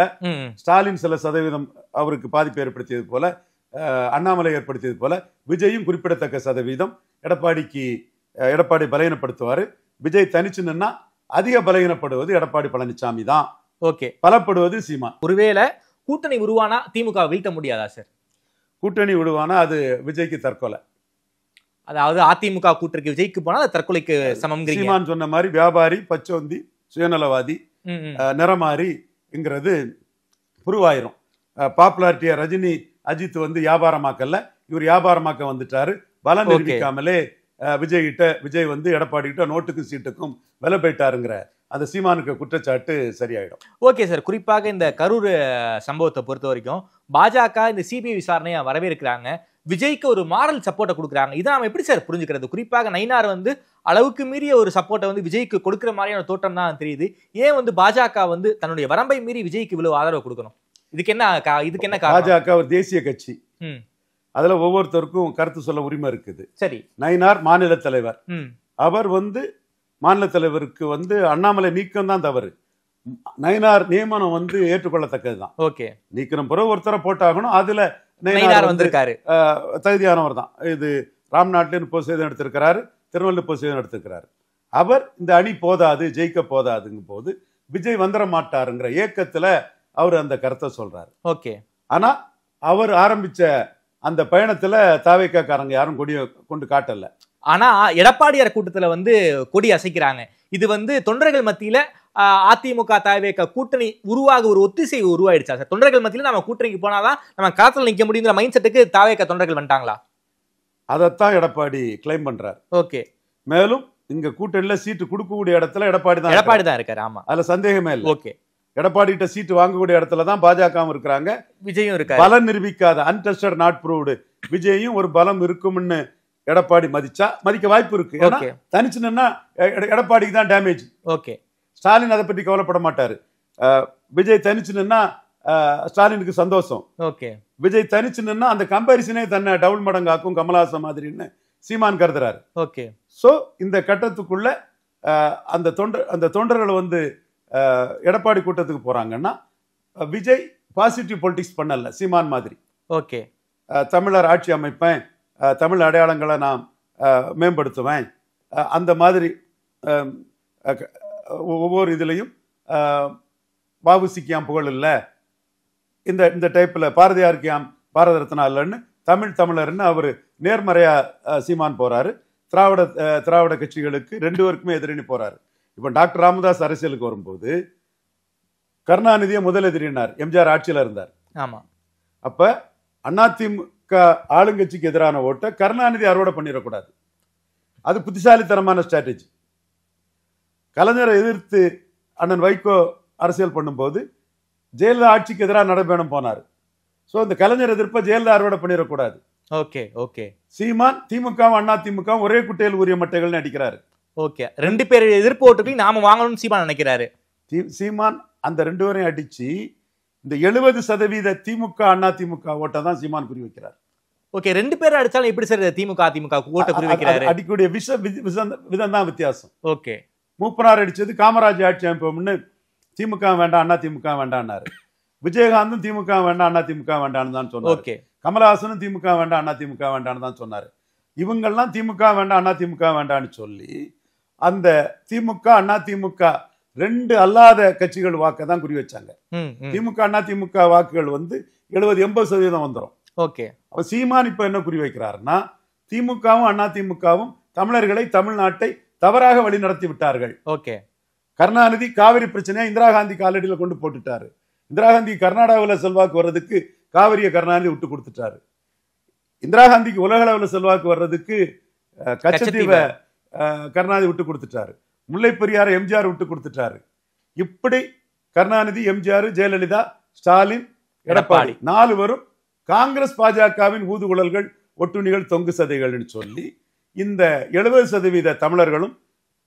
ஸ்டாலின் சில சதவீதம் அவருக்கு பாதிப்பு ஏற்படுத்தியது போல, அண்ணாமலை ஏற்படுத்தியது போல விஜயும் குறிப்பிடத்தக்க சதவீதம் எடப்பாடி பலகீனப்படுத்துவாரு. விஜய் தனிச்சு நின்னா அதிக பலகீனப்படுவது எடப்பாடி பழனிசாமி தான். ஓகே, பலப்படுவது சீமான். ஒருவேளை கூட்டணி உருவானா திமுக வீழ்த்த முடியாதா சார்? கூட்டணி விடுவானா அது விஜய்க்கு தற்கொலை. அதாவது அதிமுக கூட்டணிக்கு விஜய்க்கு போனா தற்கொலைக்கு சமம். சீமான் சொன்ன மாதிரி வியாபாரி, பச்சோந்தி, சுயநலவாதி, நிறமாறிங்கிறது புருவாயிரும். பாப்புலாரிட்டியை ரஜினி அஜித் வந்து வியாபாரமாக்கல, இவர் வியாபாரமாக்க வந்துட்டாரு. பலம் நிரூபிக்காமலே விஜய் வந்து எடப்பாடி கிட்ட நோட்டுக்கும் சீட்டுக்கும் விலை போயிட்டாருங்கிற அந்த சீமானுக்கு குற்றச்சாட்டு சரியாயிடும். ஓகே சார், குறிப்பாக இந்த கரூர் சம்பவத்தை பொறுத்த வரைக்கும் பாஜக இந்த சிபிஐ விசாரணையை வரவேற்கிறாங்க, விஜய்க்கு ஒரு மாரல் சப்போர்ட்டை கொடுக்குறாங்க. இதை நாம எப்படி சார் புரிஞ்சுக்கிறது? குறிப்பாக நயினார் வந்து அளவுக்கு மீறிய ஒரு சப்போர்ட்டை வந்து விஜய்க்கு கொடுக்குற மாதிரியான தோற்றம் தான் தெரியுது. ஏன் வந்து பாஜக வந்து தன்னுடைய வரம்பை மீறி விஜய்க்கு இவ்வளவு ஆதரவு கொடுக்கணும்? இதுக்கு என்ன பாஜக ஒரு தேசிய கட்சி, அதுல ஒவ்வொருத்தருக்கும் கருத்து சொல்ல உரிமை இருக்குது. சரி, நயினார் மாநில தலைவர், அவர் வந்து மாநில தலைவருக்கு வந்து அண்ணாமலை நீக்கம் தான் தவறு, நயினார் நியமனம் வந்து ஏற்றுக்கொள்ளத்தக்கதுதான். ஓகே, நீக்கிற பிறகு ஒருத்தரை போட்டாகணும், அதுல நயினார் வந்திருக்காரு, தகுதியானவர் தான். இது ராம்நாட்ல 30% எடுத்திருக்கிறாரு, திருநெல்வேலி 30% எடுத்திருக்கிறாரு. அவர் இந்த அணி போதாது, ஜெயிக்க போதாதுங்கும் போது விஜய் வந்துட மாட்டாருங்கிற ஏக்கத்துல அவர் அந்த கருத்தை சொல்றாரு. ஓகே, ஆனா அவர் ஆரம்பிச்ச அந்த பயணத்துல தாவேக்காரங்க யாரும் கொடிய கொண்டு காட்டல. ஆனா எடப்பாடியார் கூட்டத்துல வந்து கொடி அசைக்கிறாங்க. இது வந்து தொண்டர்கள் மத்தியில அதிமுக தாவேக்கா கூட்டணி உருவாக ஒரு ஒத்திசைவு உருவாயிடுச்சா சார்? தொண்டர்கள் மத்தியில நம்ம கூட்டணிக்கு போனாதான் நம்ம களத்தில் நிக்க முடியுங்கிற மைண்ட் செட்டுக்கு தாவேக்கா தொண்டர்கள் வந்துட்டாங்களா? அதைத்தான் எடப்பாடி கிளைம் பண்றாரு. ஓகே, மேலும் இங்க கூட்டணியில சீட்டு கொடுக்கக்கூடிய இடத்துல எடப்பாடி தான் இருக்காரு. ஆமா, அதுல சந்தேகமே இல்லை. ஓகே, எடப்பாடி கிட்ட சீட்டு வாங்கக்கூடிய இடத்துல தான் பாஜகவும் இருக்கிறாங்க, விஜயும் இருக்காரு. பலம் நிரூபிக்காத அன்டெஸ்டட் நாட் ப்ரூவ்டு விஜயும் ஒரு பலம் இருக்கும்னு எடப்பாடி மதிக்க வாய்ப்பு இருக்கு. தனிச்சு நின்னா எடப்பாடிக்கு தான் டேமேஜ். ஓகே, ஸ்டாலின் அதை பற்றி கவலைப்பட மாட்டாரு. விஜய் தனிச்சு நின்னா ஸ்டாலினுக்கு சந்தோஷம். ஓகே, விஜய் தனிச்சு நின்னா அந்த கம்பாரிசனே தன்னை டபுள் மடங்காக்கும் கமல்ஹாசன் மாதிரின்னு சீமான் கருதுறாரு. ஓகே, சோ இந்த கட்டத்துக்குள்ள அந்த தொண்டர்கள் வந்து எடப்பாடி கூட்டத்துக்கு போறாங்கன்னா விஜய் பாசிட்டிவ் பொலிட்டிக்ஸ் பண்ணல சீமான் மாதிரி. ஓகே, தமிழர் ஆட்சி அமைப்பேன், தமிழ் அடையாளங்களை நான் மேம்படுத்துவேன், அந்த மாதிரி ஒவ்வொரு இதுலையும் வாவுசிக்கு புகழ் இல்லை, இந்த டைப்பில் பாரதியாருக்கு பாரத ரத்னா இல்லைன்னு தமிழர்னு அவர் நேர்மறையா சீமான் போறாரு. திராவிட கட்சிகளுக்கு 2 பேருக்குமே எதிரின்னு போறாரு. இப்போ டாக்டர் ராமதாஸ் அரசியலுக்கு வரும்போது கருணாநிதியை முதல் எதிரினார், எம்ஜிஆர் ஆட்சியில் இருந்தார். ஆமா. அப்ப அதிமுக ஆளுங்கட்சிக்கு எதிரான ஓட்டை கருணாநிதி அறுவடை பண்ணிடக்கூடாது. அது புத்திசாலித்தனமான ஸ்ட்ராட்டஜி. கலைஞரை எதிர்த்து அண்ணன் வைகோ அரசியல் பண்ணும்போது ஜெயலலிதா ஆட்சிக்கு எதிராக நடைபயணம் போனார். ஸோ இந்த கலைஞர் எதிர்ப்பை ஜெயலலிதா அறுவடை பண்ணிடக்கூடாது. Okay okay. சீமான் திமுகவும் அதிமுகவும் ஒரே குட்டையில் உரிய மட்டைகள்னு அடிக்கிறாரு. ஓகே, 2 பேர் எதிர்ப்பு ஓட்டுக்கு நாம வாங்கணும்னு சீமான் நினைக்கிறாரு. சீமான் அந்த 2 பேரையும் அடிச்சு இந்த 70% திமுக அதிமுக ஓட்டை தான் சீமான் குறி வைக்கிறார். ஓகே, 2 பேர் அடிச்சாலும் எப்படி சார் திமுக அதிமுக ஓட்டை குறி வைக்கிறாரு? அடிக்கக்கூடிய விதம் தான் வித்தியாசம். ஓகே, மூப்பனார் அடிச்சது காமராஜ் ஆட்சி அமைப்போம்னு திமுக வேண்டாம் அதிமுக வேண்டாம்னாரு. விஜயகாந்தும் திமுக வேண்டாம் அதிமுக வேண்டாம்னு தான் சொன்னார். ஓகே, கமலஹாசனும் திமுக வேண்டாம் அதிமுக வேண்டாம்னு தான் சொன்னாரு. இவங்கெல்லாம் திமுக வேண்டாம் அதிமுக வேண்டாம்னு சொல்லி அந்த திமுக அதிமுக 2 அல்லாத கட்சிகள் வாக்கை தான் குறி வச்சாங்க. திமுக அதிமுக வாக்குகள் 70-80% வந்துடும். ஓகே. அப்ப சீமான் இப்ப என்ன குறி வைக்கிறாருன்னா, திமுகவும் அதிமுகவும் தமிழர்களை, தமிழ்நாட்டை தவறாக வழி நடத்தி விட்டார்கள். ஓகே. கருணாநிதி காவிரி பிரச்சனையை இந்திரா காந்தி காலடியில் கொண்டு போட்டுட்டாரு. இந்திரா காந்தி கர்நாடகாவில் செல்வாக்கு வர்றதுக்கு காவிரியை கருணாநிதி விட்டு கொடுத்துட்டாரு. இந்திரா காந்திக்கு உலக அளவில் செல்வாக்கு வர்றதுக்கு கச்சத்தீவை கருணாநிதி விட்டு கொடுத்துட்டாரு. முல்லை பெரியாரை எம்ஜிஆர் விட்டு கொடுத்துட்டாரு. இப்படி கருணாநிதி, எம்ஜிஆர், ஜெயலலிதா, ஸ்டாலின், எடப்பாடி 4 பேரும் காங்கிரஸ் பாஜகவின் ஊதுகுழல்கள், ஒட்டுணிகள், தொங்கு சதைகள்னு சொல்லி இந்த 70% தமிழர்களும்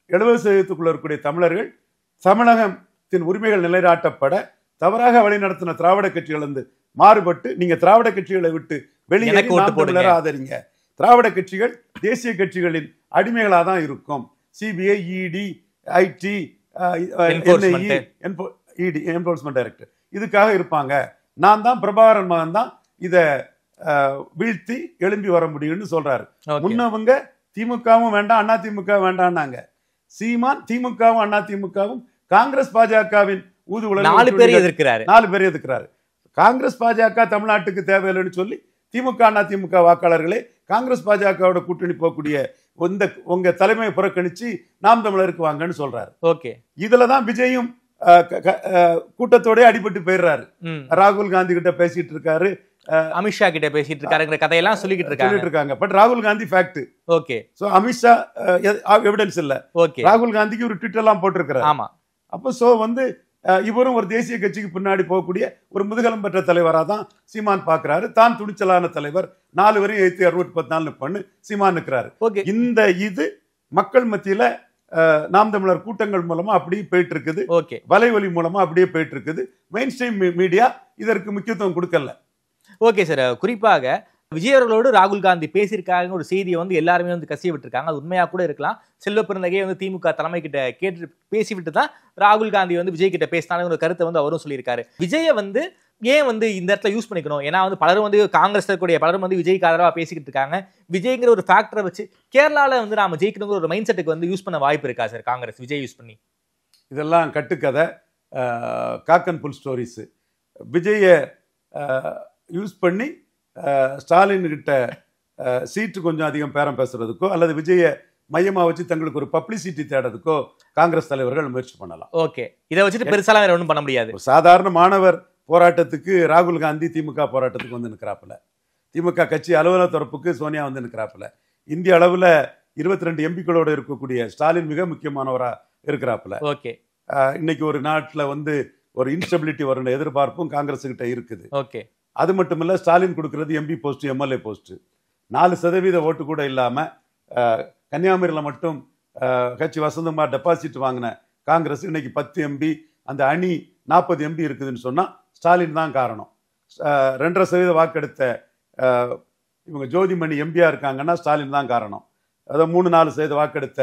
70%க்குள்ள இருக்கக்கூடிய தமிழர்கள் தமிழகத்தின் உரிமைகள் நிலைநாட்டப்பட தவறாக வழிநடத்தின திராவிட கட்சிகள் இருந்து மாறுபட்டு, நீங்க திராவிட கட்சிகளை விட்டு வெளியே ஆதரிங்க. திராவிட கட்சிகள் தேசிய கட்சிகளின் அடிமைகளாக தான் இருக்கும். சிபிஐ, இடி, ஐடி, என்போர்ஸ்மெண்ட் டைரக்டர் இதுக்காக இருப்பாங்க. நான் தான் பிரபாகரன் மகன் தான் இதை வீழ்த்தி எழும்பி வர முடியும்னு சொல்றாரு. முன்னவங்க திமுகவும் வேண்டாம் அதிமுக வேண்டாம்னாங்க. சீமான் திமுகவும் அதிமுகவும் காங்கிரஸ் பாஜகவின் ஊதுகுழல் 4 பேர் எதிர்க்கிறாரு. காங்கிரஸ் பாஜக தமிழ்நாட்டுக்கு தேவையில்லைன்னு சொல்லி திமுக அதிமுக வாக்காளர்களே காங்கிரஸ் பாஜகவோட கூட்டணி போகக்கூடிய உங்க தலைமையை புறக்கணிச்சு நாம் தமிழருக்கு வாங்கன்னு சொல்றாரு. ஓகே. இதுலதான் விஜயும் கூட்டத்தோட அடிபட்டு போயிடுறாரு. ராகுல் காந்தி கிட்ட பேசிட்டு இருக்காரு, அமித்ஷா கிட்ட பேசிட்டு இருக்காருங்கிற கதையெல்லாம் சொல்லிட்டு இருக்காங்க. பட் ராகுல் Gandhi fact. Okay. So Amit Shah evidence இல்ல. ஓகே. ராகுல் காந்திக்கு ஒரு ட்வீட் எல்லாம் போட்டிருக்கிறார். ஆமா. அப்போ சோ இவரும் ஒரு தேசிய கட்சிக்கு பின்னாடி போகக்கூடிய ஒரு முதுகலம் பெற்ற தலைவராக தான் சீமான் பாக்குறாரு. தான் துணிச்சலான தலைவர், 4 வரையும் 614 நிப்பன்னு சீமான் நிற்கிறாரு. இந்த இது மக்கள் மத்தியில நாம் தமிழர் கூட்டங்கள் மூலமா அப்படியே போயிட்டு இருக்குது. ஓகே. வலைவலி மூலமா அப்படியே போயிட்டு இருக்குது. மெயின் ஸ்ட்ரீம் மீடியா இதற்கு முக்கியத்துவம் கொடுக்கல. ஓகே சார், குறிப்பாக விஜய் அவர்களோடு ராகுல் காந்தி பேசியிருக்காங்க ஒரு செய்தியை எல்லாருமே கசிய விட்டுருக்காங்க. அது உண்மையா கூட இருக்கலாம். செல்வ பிறந்தகை திமுக தலைமை கிட்ட கேட்டு பேசிவிட்டு தான் ராகுல் காந்தி விஜய் கிட்ட பேசினாலும் ஒரு கருத்தை அவரும் சொல்லியிருக்காரு. விஜயை ஏன் இந்த இடத்துல யூஸ் பண்ணிக்கணும்? ஏன்னா பலரும் காங்கிரஸ் இருக்கக்கூடிய பலரும் விஜய்க்கு ஆதரவா பேசிக்கிட்டு இருக்காங்க. விஜய்ங்கிற ஒரு ஃபேக்டரை வச்சு கேரளால நாம ஜெயிக்கணுங்கிற ஒரு மைண்ட் செட்டுக்கு யூஸ் பண்ண வாய்ப்பு இருக்கா சார் காங்கிரஸ் விஜய் யூஸ் பண்ணி? இதெல்லாம் கட்டுக்கதை, காக்கன் புல் ஸ்டோரிஸ். விஜயை யூஸ் பண்ணி ஸ்டாலின் கிட்ட சீட்டு கொஞ்சம் அதிகம் பேரம் பேசுறதுக்கோ அல்லது விஜயை மையமா வச்சு தங்களுக்கு ஒரு பப்ளிசிட்டி தேடுறதுக்கோ காங்கிரஸ் தலைவர்கள் முயற்சி பண்ணலாம். ஓகே. இதை வச்சுட்டு பெருசாலாம் வேற ஒன்றும் பண்ண முடியாது. சாதாரண மாணவர் போராட்டத்துக்கு ராகுல் காந்தி திமுக போராட்டத்துக்கு நிற்கிறாப்புல. திமுக கட்சி அலுவலக தரப்புக்கு சோனியா நிற்கிறாப்புல. இந்திய அளவுல 22 எம்பிக்களோட இருக்கக்கூடிய ஸ்டாலின் மிக முக்கியமானவரா இருக்கிறாப்புல. ஓகே. இன்னைக்கு ஒரு நாட்டுல ஒரு இன்ஸ்டபிலிட்டி வரும் எதிர்பார்ப்பும் காங்கிரஸ் கிட்ட இருக்குது. ஓகே. அது மட்டும் இல்ல, ஸ்டாலின் கொடுக்கிறது எம்பி போஸ்ட், எம்எல்ஏ போஸ்ட். 4% ஓட்டு கூட இல்லாம கன்னியாகுமரியில மட்டும் கட்சி வசந்தகுமார் டெபாசிட் வாங்கின காங்கிரஸ் இன்னைக்கு 10 எம்பி, அந்த அணி 40 எம்பி இருக்குதுன்னு சொன்னா ஸ்டாலின் தான் காரணம். 2.5% வாக்கெடுத்த இவங்க ஜோதிமணி எம்பியா இருக்காங்கன்னா ஸ்டாலின் தான் காரணம். அதாவது 3-4% வாக்கெடுத்த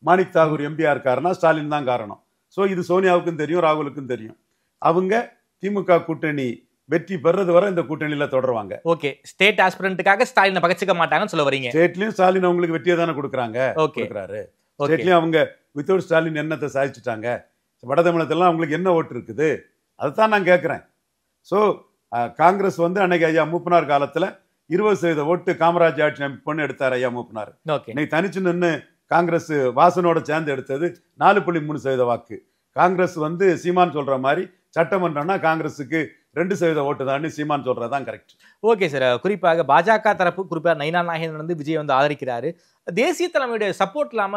மாணிக் தாகூர் எம்பியா இருக்காருன்னா ஸ்டாலின் தான் காரணம். ஸோ இது சோனியாவுக்கும் தெரியும், ராகுலுக்கும் தெரியும். அவங்க திமுக கூட்டணி வெற்றி பெறது வரை இந்த கூட்டணியில தொடருவாங்க. ஓகே. ஸ்டேட் ஆஸ்பிரண்ட்டுக்காக ஸ்டாலினை பகச்சிக்க மாட்டாங்கன்னு சொல்ல வரீங்க. ஸ்டேட்லயும் ஸ்டாலின் அவங்களுக்கு வெற்றியை தானே கொடுக்குறாங்க. ஸ்டேட்லயும் அவங்க வித்தவுட் ஸ்டாலின் என்னத்தை சாதிச்சுட்டாங்க? வட தமிழகத்திலாம் அவங்களுக்கு என்ன ஓட்டு இருக்குது அதுதான் நான் கேட்குறேன். ஸோ காங்கிரஸ் வந்து அன்னைக்கு ஐயா மூப்பனார் காலத்துல 20% ஓட்டு காமராஜ் ஆட்சி அமைப்புன்னு எடுத்தார் ஐயா மூப்பனார். ஓகே. இன்னைக்கு தனிச்சு நின்று காங்கிரஸ் வாசனோட சேர்ந்து எடுத்தது 4.3% வாக்கு. காங்கிரஸ் வந்து சீமான் சொல்ற மாதிரி சட்டமன்றம்னா காங்கிரஸுக்கு 2% ஓட்டு தான் சீமான் சொல்றதுதான் கரெக்ட். Okay sir. குறிப்பாக பாஜக தரப்பு குறிப்பாக நயினார் நாகேந்திரன் வந்து விஜய் வந்து ஆதரிக்கிறாரு. தேசிய தலைமையுடைய சப்போர்ட் இல்லாம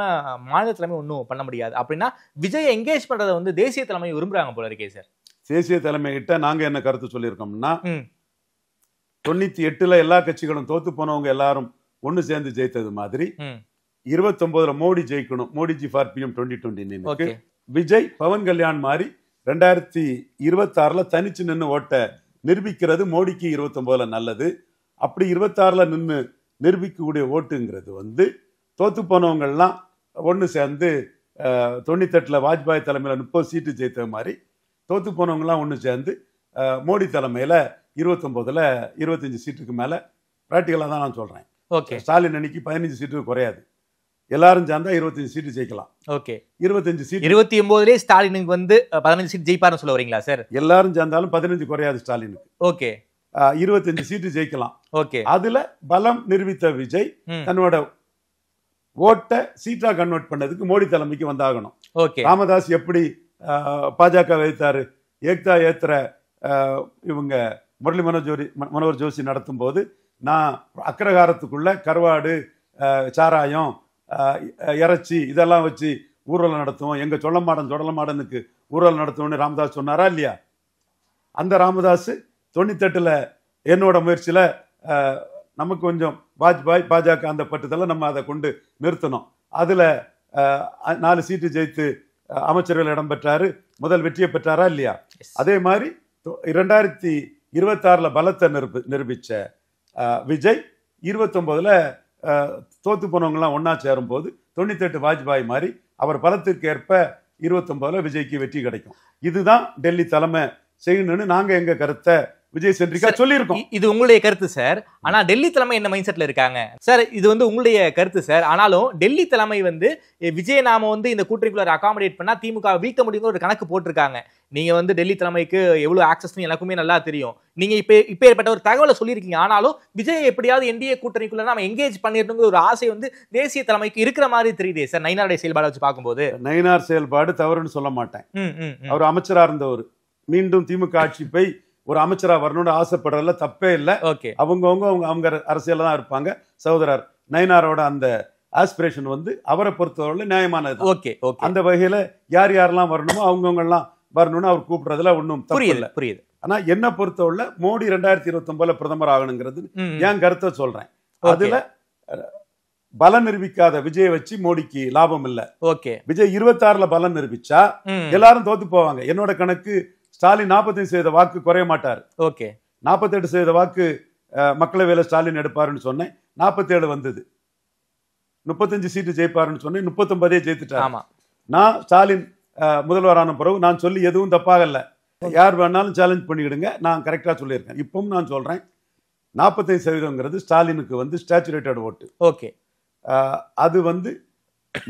மாநில தலைமை ஒன்றும் பண்ண முடியாது. அப்படின்னா விஜய் என்கேஜ் பண்றதை வந்து தேசிய தலைமை விரும்புறாங்க போல இருக்கே சார். தேசிய தலைமை கிட்ட நாங்க என்ன கருத்து சொல்லியிருக்கோம்னா 98ல எல்லா கட்சிகளும் தோத்து போனவங்க எல்லாரும் ஒண்ணு சேர்ந்து ஜெயித்தது மாதிரி 29ல மோடி ஜெயிக்கணும். Modiji for PM 2020. விஜய் பவன் கல்யாண் மாதிரி 2026ல தனிச்சு நின்று ஓட்ட நிரூபிக்கிறது மோடிக்கு 29ல நல்லது. அப்படி 26ல நின்று நிரூபிக்கக்கூடிய ஓட்டுங்கிறது வந்து தோத்து போனவங்கள்லாம் ஒன்று சேர்ந்து 98ல வாஜ்பாய் தலைமையில 30 சீட்டு ஜெயித்த மாதிரி தோத்து போனவங்கலாம் ஒன்று சேர்ந்து மோடி தலைமையில 29ல 25 சீட்டுக்கு மேல பிராக்டிகலா தான் நான் சொல்றேன். ஓகே. ஸ்டாலின் அன்னைக்கு 15 சீட்டுக்கு குறையாது. எல்லாரும் சேர்ந்தா 25 சீட்டு ஜெயிக்கலாம். ஓகே. 25 சீட் 29லயே ஸ்டாலினுக்கு வந்து 15 சீட் ஜெயிப்பாருன்னு சொல்ல வரீங்களா சார்? எல்லாரும் சேர்ந்தாலும் 15 குறையாது ஸ்டாலினுக்கு. ஓகே. 25 சீட்டு ஜெயிக்கலாம். ஓகே. அதுல பலம் நிரூபித்த விஜய் தன்னோட ஓட்டை சீட்டா கன்வெர்ட் பண்ணதுக்கு மோடி தலைமைக்கு வந்தாகணும். ஓகே. ராமதாஸ் எப்படி பாஜக வைத்தாரு, ஏக்தா ஏத்திர இவங்க முரளி மனோகர் ஜோஷி நடத்தும் போது நான் அக்ரஹாரத்துக்குள்ள கருவாடு சாராயம் இறைச்சி இதெல்லாம் வச்சு ஊர்வலம் நடத்துவோம், எங்க சொடலமாடனுக்கு ஊர்வலம் நடத்துவோம்னு ராமதாஸ் சொன்னாரா இல்லையா? அந்த ராமதாஸ் 98ல என்னோட முயற்சியில நமக்கு கொஞ்சம் வாஜ்பாய் பாஜக அந்த பட்டத்தில் நம்ம அதை கொண்டு நிறுத்தணும். அதுல 4 சீட்டு ஜெயித்து அமைச்சர்கள் இடம் பெற்றாரு, முதல் வெற்றியை பெற்றாரா இல்லையா? அதே மாதிரி 2026ல பலத்தை நிரூபிச்ச விஜய் 29ல தோத்து போனவங்கலாம் ஒன்னா சேரும் போது 98 வாஜ்பாய் மாதிரி அவர் பலத்திற்கு ஏற்ப 29ல விஜய்க்கு வெற்றி கிடைக்கும். இதுதான் டெல்லி தலைமை செய்யணும்னு நாங்க எங்க கருத்தை விஜய் சென்ட்ரிக்கா சொல்லியிருக்கோம். இது உங்களுடைய கருத்து சார். ஆனா டெல்லி தலைமை என்ன மைண்ட் செட்ல இருக்காங்க சார்? இது வந்து உங்களுடைய கருத்து சார். ஆனாலும் டெல்லி தலைமை வந்து விஜய் நாம வந்து இந்த கூட்டணிக்குள்ள அகாமடேட் பண்ணா திமுக வீழ்த்த முடியுங்கிற ஒரு கணக்கு போட்டிருக்காங்க. நீங்க வந்து டெல்லி தலைமைக்கு எவ்வளவு ஆக்சஸ் எனக்குமே நல்லா தெரியும். நீங்க இப்ப ஏற்பட்ட ஒரு தகவலை சொல்லியிருக்கீங்க. ஆனாலும் விஜய் எப்படியாவது என்டிஏ கூட்டணிக்குள்ள நம்ம எங்கேஜ் பண்ணிடணுங்கிற ஒரு ஆசை வந்து தேசிய தலைமைக்கு இருக்கிற மாதிரி தெரியுதே சார். நயினாருடைய செயல்பாடு வச்சு பார்க்கும்போது நயினார் செயல்பாடு தவறுன்னு சொல்ல மாட்டேன். அவர் அமைச்சரா இருந்தவர் மீண்டும் திமுக ஆட்சி போய் ஒரு அமைச்சரா வரணும்னு ஆசைப்படுறதுல தப்பே இல்லை. அவங்க அரசியல தான் இருப்பாங்க. சகோதரர் நயினாரோட அந்த ஆஸ்பிரேஷன் வந்து அவரை பொறுத்தவரை நியாயமானது. அந்த வகையில யார் யாரெல்லாம் வரணுமோ அவங்கவுங்க எல்லாம் வரணும்னு அவர் கூப்பிடுறதுல ஒன்றும் தப்பு இல்லை. புரியுது. ஆனா என்ன பொறுத்தவரை மோடி 2029ல பிரதமர் ஆகணுங்கிறது என் கருத்தை சொல்றேன். அதுல பலம் நிரூபிக்காத விஜய் வச்சு மோடிக்கு லாபம் இல்ல. விஜய் 26ல பலம் நிரூபிச்சா எல்லாரும் தோத்து போவாங்க. என்னோட கணக்கு ஸ்டாலின் 45% வாக்கு குறைய மாட்டார். 48% வாக்கு மக்களவையில ஸ்டாலின் எடுப்பாருன்னு சொன்னேன், 47 வந்தது. 35 சீட்டு ஜெயிப்பாருன்னு சொன்னேன், 39 ஜெயித்துட்டார். நான் ஸ்டாலின் முதல்வரான பிறகு நான் சொல்லி எதுவும் தப்பாகல. யார் வேணாலும் சேலஞ்ச் பண்ணிக்கிடுங்க, நான் கரெக்டா சொல்லியிருக்கேன். இப்பவும் நான் சொல்றேன் 45% ஸ்டாலினுக்கு வந்து ஸ்டாச்சுரேட்டட் ஓட்டு. அது வந்து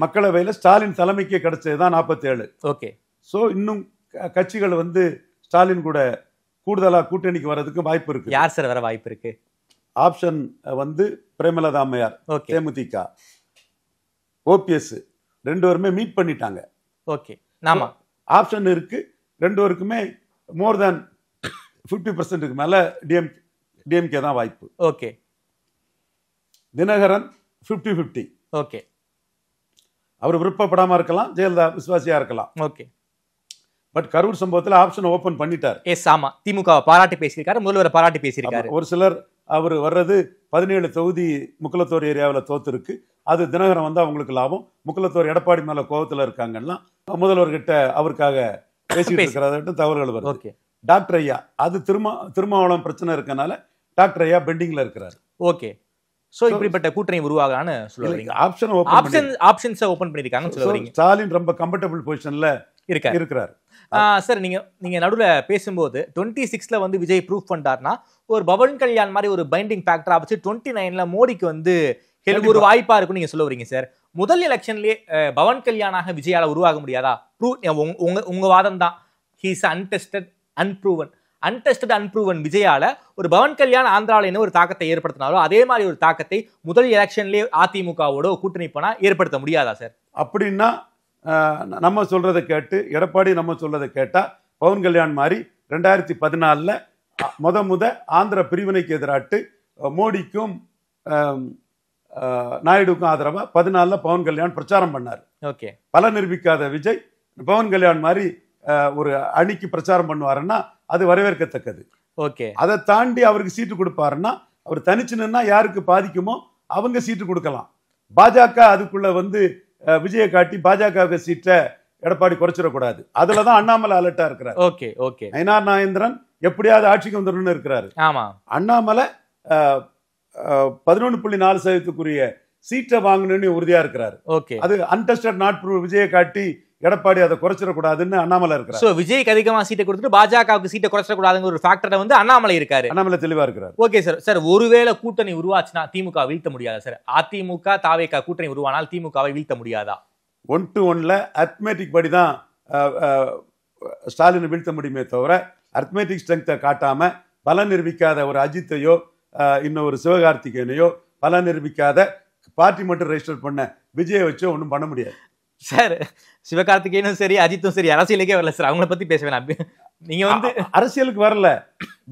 மக்களவையில ஸ்டாலின் தலைமைக்கு கிடைச்சதுதான் 47. சோ இன்னும் கட்சிகள் வந்து ஸ்டாலின் கூட கூடுதலா கூட்டணிக்கு வர்றதுக்கு வாய்ப்பு இருக்கு. யார் சார் வர வாய்ப்பு இருக்கு? ஆப்ஷன் வந்து பிரேமலதா அம்மையார், தேமுதிக, ஓபிஎஸ் ரெண்டு பேருமே மீட் பண்ணிட்டாங்க. ஆப்ஷன் இருக்கு. ரெண்டு பேருக்குமே மோர் தேன் 50% மேல டிஎம்கே தான் வாய்ப்பு. தினகரன் 50-50. அவர் விருப்பப்படாம இருக்கலாம், ஜெயலலிதா விசுவாசியா இருக்கலாம். பட் கரூர் சம்பவத்தில் ஆப்ஷன் ஓபன் பண்ணிட்டார். திமுக பாராட்டி பேசியிருக்காரு, முதல்வர் பாராட்டி பேசியிருக்காரு. ஒரு சிலர் அவர் வர்றது 17 தொகுதி முக்குலத்தோர் ஏரியாவில் தோத்து இருக்கு, அது தினகரன் வந்து அவங்களுக்கு லாபம். முக்குலத்தோர் எடப்பாடி மேல கோபத்துல இருக்காங்கன்னா முதல்வர்கிட்ட அவருக்காக பேசிட்டு இருக்கிறத தவறுகள் வருது. டாக்டர் ஐயா அது திருமாவளம் பிரச்சனை இருக்கனால டாக்டர் ஐயா பெண்டிங்ல இருக்கிறார். சோ இப்படிப்பட்ட கூட்டணி உருவாகலான்னு சொல்றீங்க. ஆப்ஷன்ஸ் ஓபன் பண்ணிருக்காங்கன்னு சொல்றீங்க. ஸ்டாலின் ரொம்ப கம்ஃபர்டபிள் பொசிஷன்ல இருக்கிறார். சார் நீங்க நடுவுல பேசும்போது 26ல வந்து விஜய் ப்ரூவ் பண்ணிட்டார்னா ஒரு பவன் கல்யாண் மாதிரி ஒரு பைண்டிங் ஃபேக்டரா வச்சு 29ல மோடிக்கு வந்து ஒரு வாய்ப்பா இருக்குன்னு நீங்க சொல்ல வரீங்க சார். முதல் எலெக்ஷன்லயே பவன் கல்யாணாக விஜயால உருவாக முடியாதா? உங்க வாதம் தான் ஹீஸ் அன்டெஸ்டட் விஜயால ஒரு பவன் கல்யாண் ஆந்திராவில் என்ன ஒரு தாக்கத்தை ஏற்படுத்தினாலோ அதே மாதிரி ஒரு தாக்கத்தை முதல் எலெக்ஷன்லயே அதிமுகவோட கூட்டணி போனா ஏற்படுத்த முடியாதா சார்? அப்படின்னா நம்ம சொல்றதை கேட்டு எடப்பாடி நம்ம சொல்றதை கேட்டா பவன் கல்யாண் மாதிரி 2014 முத ஆந்திர பிரிவினைக்கு எதிராட்டு மோடிக்கும் நாயுடுக்கும் ஆதரவா 14 பவன் கல்யாண் பிரச்சாரம் பண்ணார். ஓகே. பல நிரூபிக்காத விஜய் பவன் கல்யாண் மாதிரி ஒரு அணிக்கு பிரச்சாரம் பண்ணுவாருன்னா அது வரவேற்கத்தக்கது. ஓகே. அதை தாண்டி அவருக்கு சீட்டு கொடுப்பாருன்னா அவர் தனிச்சு நின்னா யாருக்கு பாதிக்குமோ அவங்க சீட்டு கொடுக்கலாம். பாஜக அதுக்குள்ள விஜயை காட்டி பாஜக சீட்டை எடப்பாடி குறைச்சிடக்கூடாது. அதுலதான் அண்ணாமலை அலர்ட்டா இருக்கிறார். Okay okay. நயினார் நாகேந்திரன் எப்படியாவது ஆட்சிக்கு வந்துடணும்னு இருக்கிறாரு. ஆமா. அண்ணாமலை 11.4% சீட்டை வாங்கணும்னு உறுதியா இருக்கிறாரு. ஓகே. அது அன்டெஸ்டட் நாட் ப்ரூவ் விஜயை காட்டி எடப்பாடி அதை குறைச்சிடக்கூடாதுன்னு அண்ணாமலை இருக்கிறார். சோ விஜய்க்கு அதிகமா சீட்டை கொடுத்துட்டு பாஜகவுக்கு சீட்டை குறைச்சிடக்கூடாதுங்கிற ஒரு ஃபேக்டரை அண்ணாமலை இருக்காரு. அண்ணாமலை தெளிவா இருக்கிறார். Okay sir. சார் ஒருவேளை கூட்டணி உருவாச்சுன்னா திமுக வீழ்த்த முடியாதா சார்? அதிமுக தாவேகா கூட்டணி உருவானால் திமுகவை வீழ்த்த முடியாதா? 1-1 அர்த்மேட்டிக் படி தான் ஸ்டாலினை வீழ்த்த முடியுமே தவிர அர்த்மேட்டிக் ஸ்ட்ரென்த்தை காட்டாம பலம் நிரூபிக்காத ஒரு அஜித்தையோ இன்னும் ஒரு சிவகார்த்திகேயனையோ பலம் நிரூபிக்காத பார்ட்டி மட்டும் ரெஜிஸ்டர் பண்ண விஜயை வச்சோ ஒன்றும் பண்ண முடியாது சார். சிவகார்த்திகேயனும் சரி அஜித்தும் சரி அரசியலுக்கே வரல சார். அவங்கள பத்தி பேச வேணாம். நீங்க அரசியலுக்கு வரல.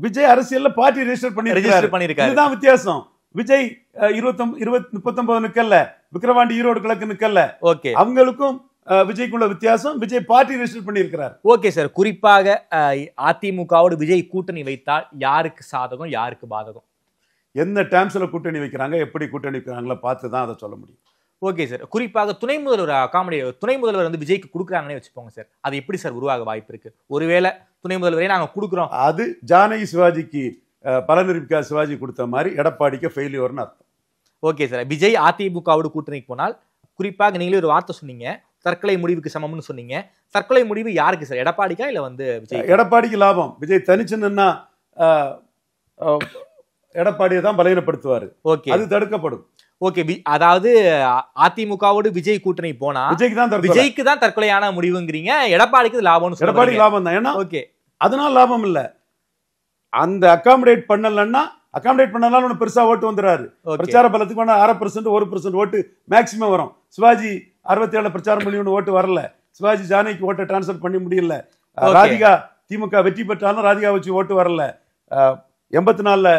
விஜய் அரசியல்ல பார்ட்டி ரெஜிஸ்டர் பண்ணிருக்காரு. இதுதான் வித்தியாசம். விஜய் 39 நிக்கல்ல, விக்கிரவாண்டி ஈரோடு கிழக்கு நிக்கல்ல. ஓகே. அவங்களுக்கும் விஜய்க்குள்ள வித்தியாசம். விஜய் பார்ட்டி ரெஜிஸ்டர் பண்ணியிருக்கிறார். Okay sir. குறிப்பாக அதிமுகவோடு விஜய் கூட்டணி வைத்தால் யாருக்கு சாதகம் யாருக்கு பாதகம்? எந்த டேர்ம்ஸ்ல கூட்டணி வைக்கிறாங்க, எப்படி கூட்டணி வைக்கிறாங்களோ பார்த்து தான் அதை சொல்ல முடியும். Okay sir. குறிப்பாக துணை முதல்வர் விஜய்க்கு கொடுக்குறாங்கன்னே வச்சுப்போங்க சார். அது எப்படி சார் உருவாக வாய்ப்பு இருக்கு? ஒருவேளை துணை முதல்வரை நாங்க கொடுக்குறோம், அது ஜானகி சிவாஜிக்கு பல நிரூபிக்கா சிவாஜி கொடுத்த மாதிரி எடப்பாடிக்கு ஃபெயிலியர்னு அர்த்தம். Okay sir. விஜய் அதிமுகவோடு கூட்டணிக்கு போனால் குறிப்பாக நீங்களே ஒரு வார்த்தை சொன்னீங்க, தற்கொலை முடிவுக்கு சமம்னு சொன்னீங்க. தற்கொலை முடிவு யாருக்கு சார்? எடப்பாடிக்கா இல்ல விஜய்? எடப்பாடிக்கு லாபம். விஜய் தனிச்சுன்னா எடப்பாடியை தான் பலவீனப்படுத்துவாரு. ஓகே. அது தடுக்கப்படும். ஓகே. அதாவது அதிமுகவோடு விஜய் கூட்டணி போனா விஜய்க்கு தான் தற்கொலையான முடிவுங்கிறீங்க, எடப்பாடிக்கு லாபம். எடப்பாடிக்கு லாபம் தான். ஏன்னா ஓகே அதனால லாபம் இல்ல. அந்த அகாமடேட் பண்ணலன்னா பெருசா ஓட்டு வந்துறாரு. பிரச்சார பலத்துக்கு 1/2% 1% ஓட்டு மேக்சிமம் வரும். சிவாஜி 67 பிரச்சாரம் பண்ணி ஓட்டு வரல. சிவாஜி ஜானகிக்கு ஓட்டை டிரான்ஸ்பர் பண்ண முடியல. ராதிகா திமுக வெற்றி பெற்றாலும் ராதிகா வச்சு ஓட்டு வரல. 84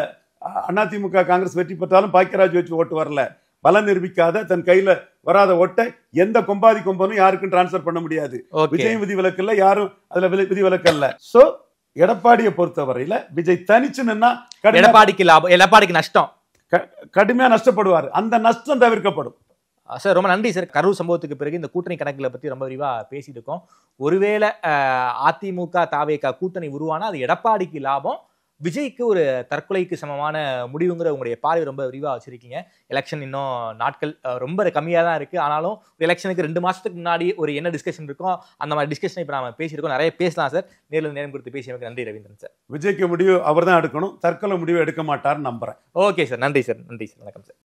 அதிமுக காங்கிரஸ் வெற்றி பெற்றாலும் பாக்கியராஜ் வச்சு ஓட்டு வரல. பலம் நிரூபிக்காத தன் கையில வராத ஓட்டை எந்த கொம்பனும் யாருக்கும் டிரான்ஸ்பர் பண்ண முடியாது. விஜயும் விதி விலக்கு இல்ல, யாரும் அதுல விதி விலக்கு இல்ல. சோ எடப்பாடியை பொறுத்தவரையில விஜய் தனிச்சு நின்னா எடப்பாடிக்கு லாபம், எடப்பாடிக்கு நஷ்டம், கடுமையா நஷ்டப்படுவார். அந்த நஷ்டம் தவிர்க்கப்படும். சார் ரொம்ப நன்றி சார். கரூர் சம்பவத்துக்கு பிறகு இந்த கூட்டணி கணக்குகளை பத்தி ரொம்ப விரிவா பேசிட்டு இருக்கோம். ஒருவேளை அதிமுக தாவேகா கூட்டணி உருவானா அது எடப்பாடிக்கு லாபம், விஜய்க்கு ஒரு தற்கொலைக்கு சமமான முடிவுங்கிற உங்களுடைய பார்வை ரொம்ப விரிவாக வச்சிருக்கீங்க. எலெக்ஷன் இன்னும் நாட்கள் ரொம்ப கம்மியாக தான் இருக்குது. ஆனாலும் ஒரு எலெக்ஷனுக்கு 2 மாதத்துக்கு முன்னாடி ஒரு என்ன டிஸ்கஷன் இருக்கும் அந்த மாதிரி டிஸ்கஷன் இப்போ நம்ம பேசியிருக்கோம். நிறைய பேசலாம் சார். நேரம் கொடுத்து பேசியமைக்கு நன்றி ரவீந்திரன் சார். விஜய்க்கு முடிவு அவர் தான் எடுக்கணும், தற்கொலை முடிவு எடுக்க மாட்டார்னு நம்புறேன். Okay sir. நன்றி சார். வணக்கம் சார்.